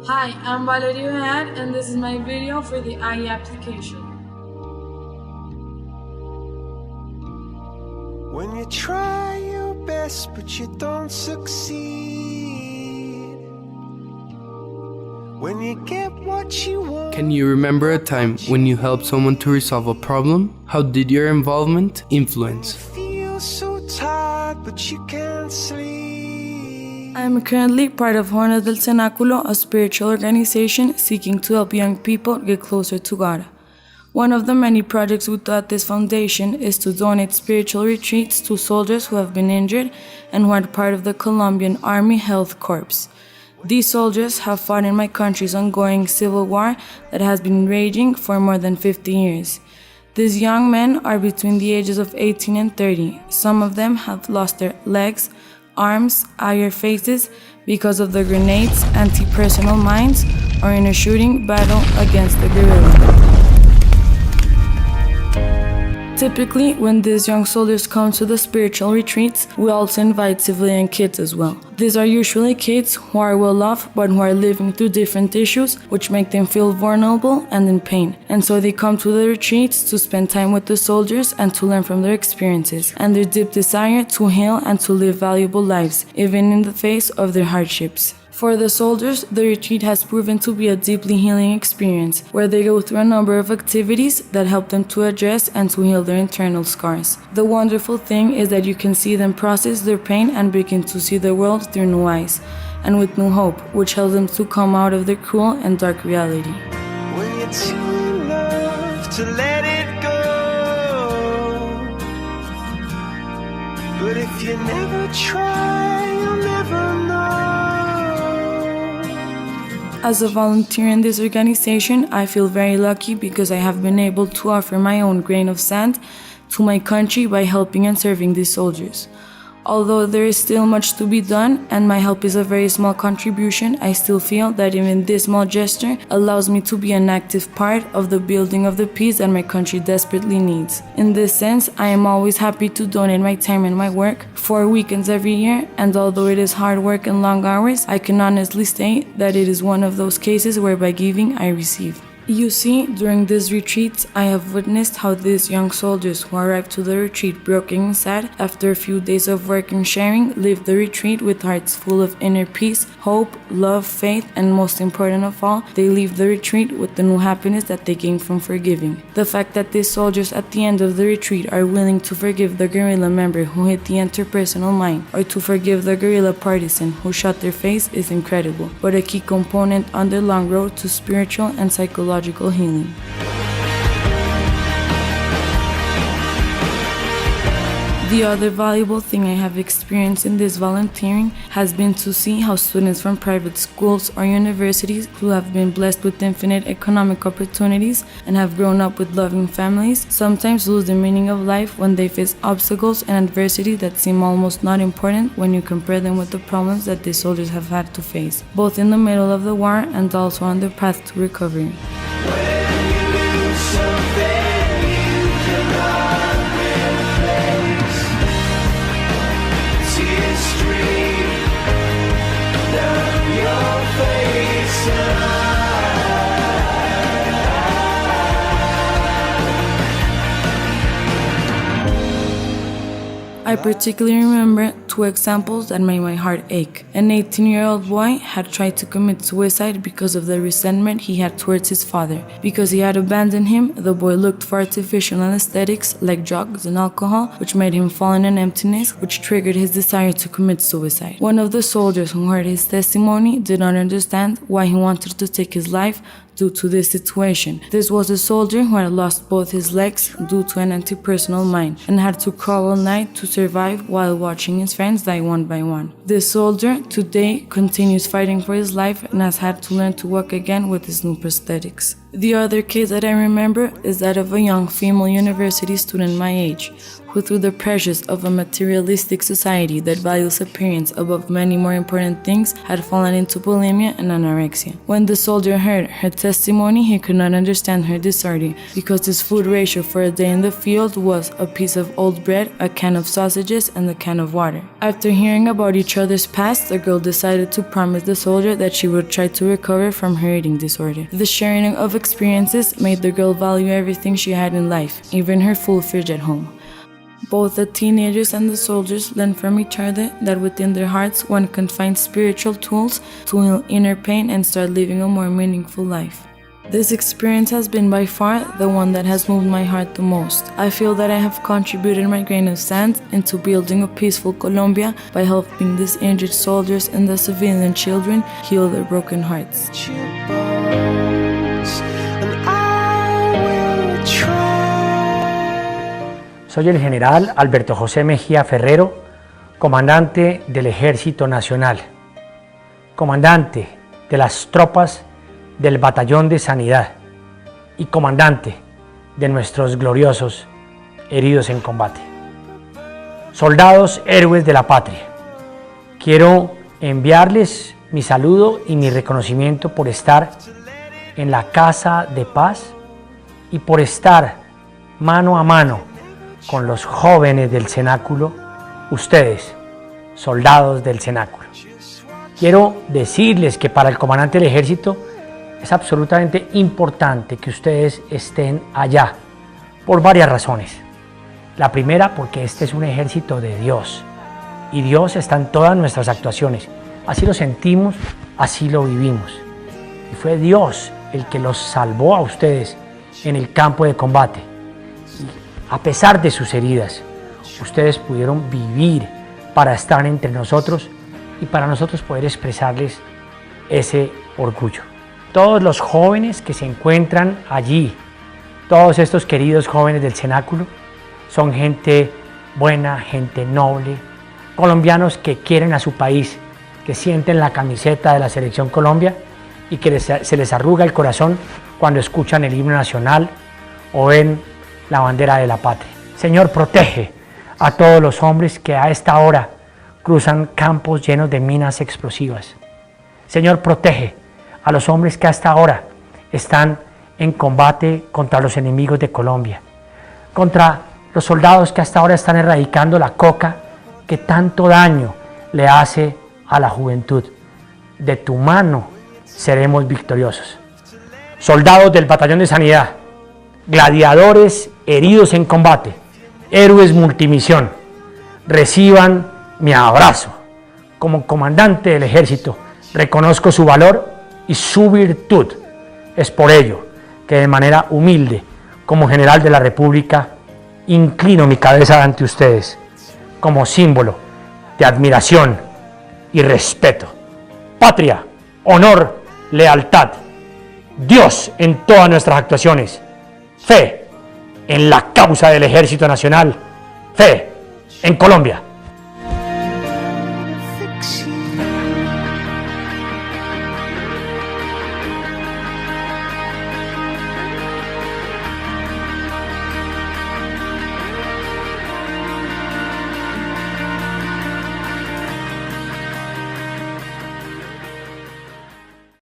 Hi, I'm Valerie Behar, and this is my video for the IE application. When you try your best but you don't succeed, when you get what you want. Can you remember a time when you helped someone to resolve a problem? How did your involvement influence? You feel so tired but you can't sleep. I am currently part of Jóvenes del Cenáculo, a spiritual organization seeking to help young people get closer to God. One of the many projects within this foundation is to donate spiritual retreats to soldiers who have been injured and who are part of the Colombian Army Health Corps. These soldiers have fought in my country's ongoing civil war that has been raging for more than 50 years. These young men are between the ages of 18 and 30. Some of them have lost their legs, arms, iron faces because of the grenades, anti-personnel mines, or in a shooting battle against the guerrilla. Typically, when these young soldiers come to the spiritual retreats, we also invite civilian kids as well. These are usually kids who are well off but who are living through different issues which make them feel vulnerable and in pain. And so they come to the retreats to spend time with the soldiers and to learn from their experiences and their deep desire to heal and to live valuable lives, even in the face of their hardships. For the soldiers, the retreat has proven to be a deeply healing experience, where they go through a number of activities that help them to address and to heal their internal scars. The wonderful thing is that you can see them process their pain and begin to see the world through new eyes, and with new hope, which helps them to come out of their cruel and dark reality. When you're too in love to let it go, but if you never try, you'll never know. As a volunteer in this organization, I feel very lucky because I have been able to offer my own grain of sand to my country by helping and serving these soldiers. Although there is still much to be done and my help is a very small contribution, I still feel that even this small gesture allows me to be an active part of the building of the peace that my country desperately needs. In this sense, I am always happy to donate my time and my work 4 weekends every year, and although it is hard work and long hours, I can honestly state that it is one of those cases where by giving I receive. You see, during these retreats, I have witnessed how these young soldiers who arrived to the retreat broken and sad, after a few days of work and sharing, leave the retreat with hearts full of inner peace, hope, love, faith, and most important of all, they leave the retreat with the new happiness that they gain from forgiving. The fact that these soldiers at the end of the retreat are willing to forgive the guerrilla member who hit the interpersonal mine, or to forgive the guerrilla partisan who shot their face is incredible, but a key component on the long road to spiritual and psychological healing. The other valuable thing I have experienced in this volunteering has been to see how students from private schools or universities who have been blessed with infinite economic opportunities and have grown up with loving families sometimes lose the meaning of life when they face obstacles and adversity that seem almost not important when you compare them with the problems that these soldiers have had to face, both in the middle of the war and also on their path to recovery. I particularly remember 2 examples that made my heart ache. An 18-year-old boy had tried to commit suicide because of the resentment he had towards his father. Because he had abandoned him, the boy looked for artificial anesthetics like drugs and alcohol, which made him fall in an emptiness, which triggered his desire to commit suicide. One of the soldiers who heard his testimony did not understand why he wanted to take his life due to this situation. This was a soldier who had lost both his legs due to an anti-personnel mine and had to crawl all night to survive while watching his friends die one by one. This soldier today continues fighting for his life and has had to learn to walk again with his new prosthetics. The other case that I remember is that of a young female university student my age, who through the pressures of a materialistic society that values appearance above many more important things had fallen into bulimia and anorexia. When the soldier heard her testimony, he could not understand her disorder because his food ratio for a day in the field was a piece of old bread, a can of sausages, and a can of water. After hearing about each other's past, the girl decided to promise the soldier that she would try to recover from her eating disorder. The sharing of experiences made the girl value everything she had in life, even her full fridge at home. Both the teenagers and the soldiers learned from each other that within their hearts one can find spiritual tools to heal inner pain and start living a more meaningful life. This experience has been by far the one that has moved my heart the most. I feel that I have contributed my grain of sand into building a peaceful Colombia by helping these injured soldiers and the civilian children heal their broken hearts. Soy el general Alberto José Mejía Ferrero, comandante del Ejército Nacional, comandante de las tropas del Batallón de Sanidad y comandante de nuestros gloriosos heridos en combate. Soldados héroes de la patria, quiero enviarles mi saludo y mi reconocimiento por estar en la Casa de Paz y por estar mano a mano con los jóvenes del cenáculo, ustedes, soldados del cenáculo. Quiero decirles que para el comandante del ejército es absolutamente importante que ustedes estén allá, por varias razones. La primera, porque este es un ejército de Dios, y Dios está en todas nuestras actuaciones. Así lo sentimos, así lo vivimos. Y fue Dios el que los salvó a ustedes en el campo de combate. A pesar de sus heridas, ustedes pudieron vivir para estar entre nosotros y para nosotros poder expresarles ese orgullo. Todos los jóvenes que se encuentran allí, todos estos queridos jóvenes del cenáculo, son gente buena, gente noble, colombianos que quieren a su país, que sienten la camiseta de la Selección Colombia y que se les arruga el corazón cuando escuchan el himno nacional o ven la bandera de la patria. Señor, protege a todos los hombres que a esta hora cruzan campos llenos de minas explosivas. Señor, protege a los hombres que a esta hora están en combate contra los enemigos de Colombia, contra los soldados que hasta ahora están erradicando la coca que tanto daño le hace a la juventud. De tu mano seremos victoriosos. Soldados del Batallón de Sanidad, gladiadores heridos en combate, héroes multimisión, reciban mi abrazo. Como comandante del ejército, reconozco su valor y su virtud. Es por ello que de manera humilde, como general de la República, inclino mi cabeza ante ustedes como símbolo de admiración y respeto. Patria, honor, lealtad, Dios en todas nuestras actuaciones, fe en la causa del Ejército Nacional, fe en Colombia.